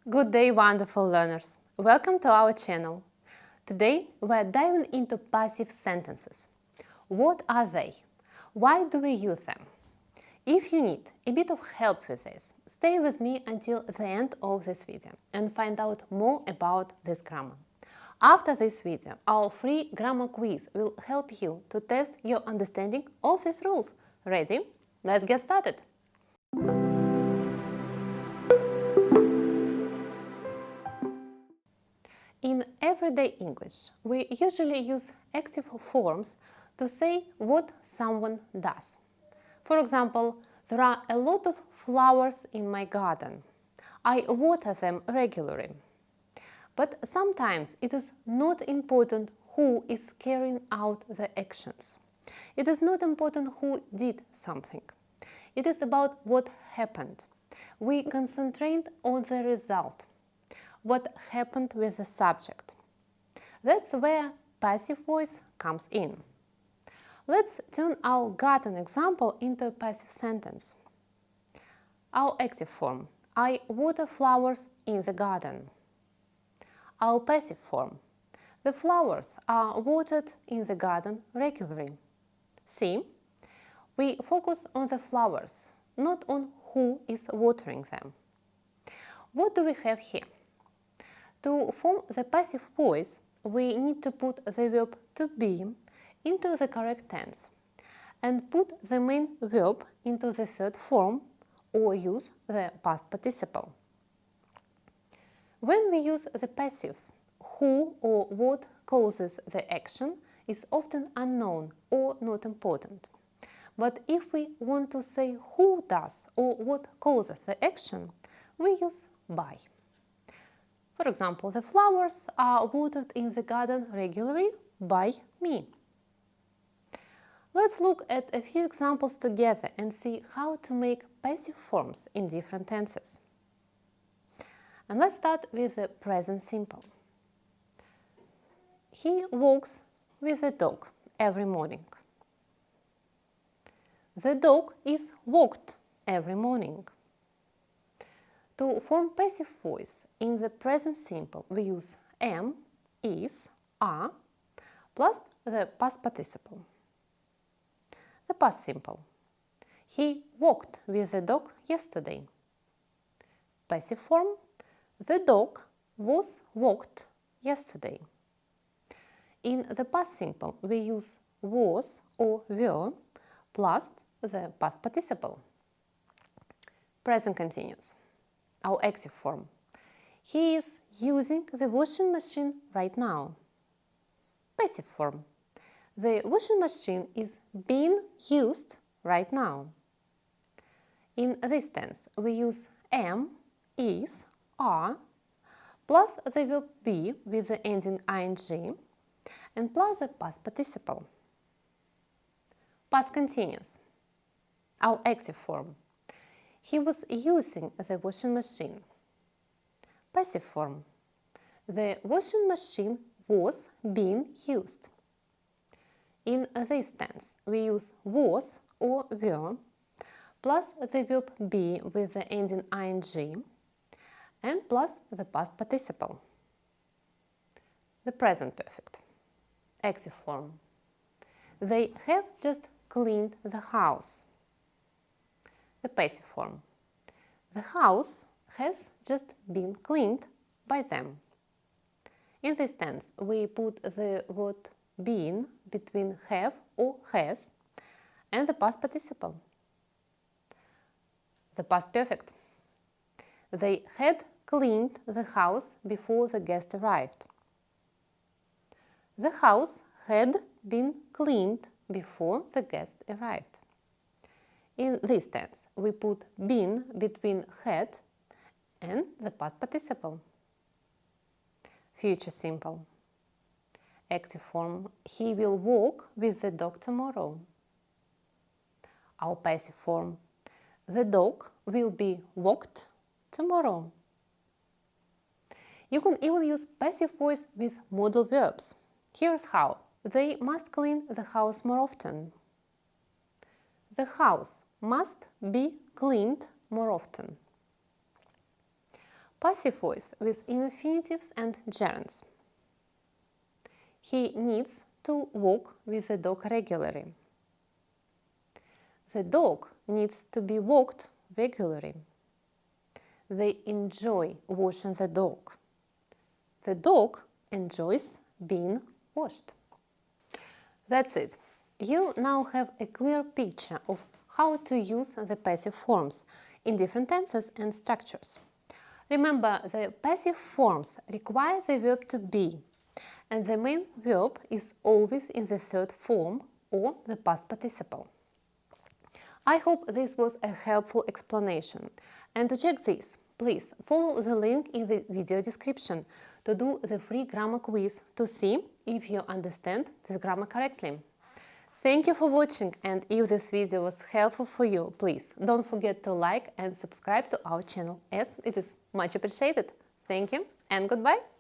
Good day, wonderful learners! Welcome to our channel. Today we're diving into passive sentences. What are they? Why do we use them? If you need a bit of help with this, stay with me until the end of this video and find out more about this grammar. After this video, our free grammar quiz will help you to test your understanding of these rules. Ready? Let's get started! In everyday English, we usually use active forms to say what someone does. For example, there are a lot of flowers in my garden. I water them regularly. But sometimes it is not important who is carrying out the actions. It is not important who did something. It is about what happened. We concentrate on the result. What happened with the subject. That's where passive voice comes in. Let's turn our garden example into a passive sentence. Our active form: I water flowers in the garden. Our passive form: the flowers are watered in the garden regularly. See? We focus on the flowers, not on who is watering them. What do we have here? To form the passive voice, we need to put the verb to be into the correct tense and put the main verb into the third form or use the past participle. When we use the passive, who or what causes the action is often unknown or not important. But if we want to say who does or what causes the action, we use by. For example, the flowers are watered in the garden regularly by me. Let's look at a few examples together and see how to make passive forms in different tenses. And let's start with the present simple. He walks with the dog every morning. The dog is walked every morning. To form passive voice in the present simple, we use am, is, are, plus the past participle. The past simple. He walked with the dog yesterday. Passive form. The dog was walked yesterday. In the past simple, we use was or were plus the past participle. Present continuous. Our active form. He is using the washing machine right now. Passive form. The washing machine is being used right now. In this tense, we use am, is, are, plus the verb be with the ending ing, and plus the past participle. Past continuous. Our active form. He was using the washing machine. Passive form. The washing machine was being used. In this tense, we use was or were plus the verb be with the ending ing and plus the past participle. The present perfect. Active form. They have just cleaned the house. The passive form. The house has just been cleaned by them. In this tense, we put the word been between have or has and the past participle. The past perfect. They had cleaned the house before the guest arrived. The house had been cleaned before the guest arrived. In this tense, we put been between had and the past participle. Future simple. Active form. He will walk with the dog tomorrow. Our passive form. The dog will be walked tomorrow. You can even use passive voice with modal verbs. Here's how. They must clean the house more often. The house must be cleaned more often. Passive voice with infinitives and gerunds. He needs to walk with the dog regularly. The dog needs to be walked regularly. They enjoy washing the dog. The dog enjoys being washed. That's it. You now have a clear picture of how to use the passive forms in different tenses and structures. Remember, the passive forms require the verb to be, and the main verb is always in the third form or the past participle. I hope this was a helpful explanation. And to check this, please follow the link in the video description to do the free grammar quiz to see if you understand this grammar correctly. Thank you for watching, and if this video was helpful for you, please don't forget to like and subscribe to our channel, as it is much appreciated. Thank you and goodbye!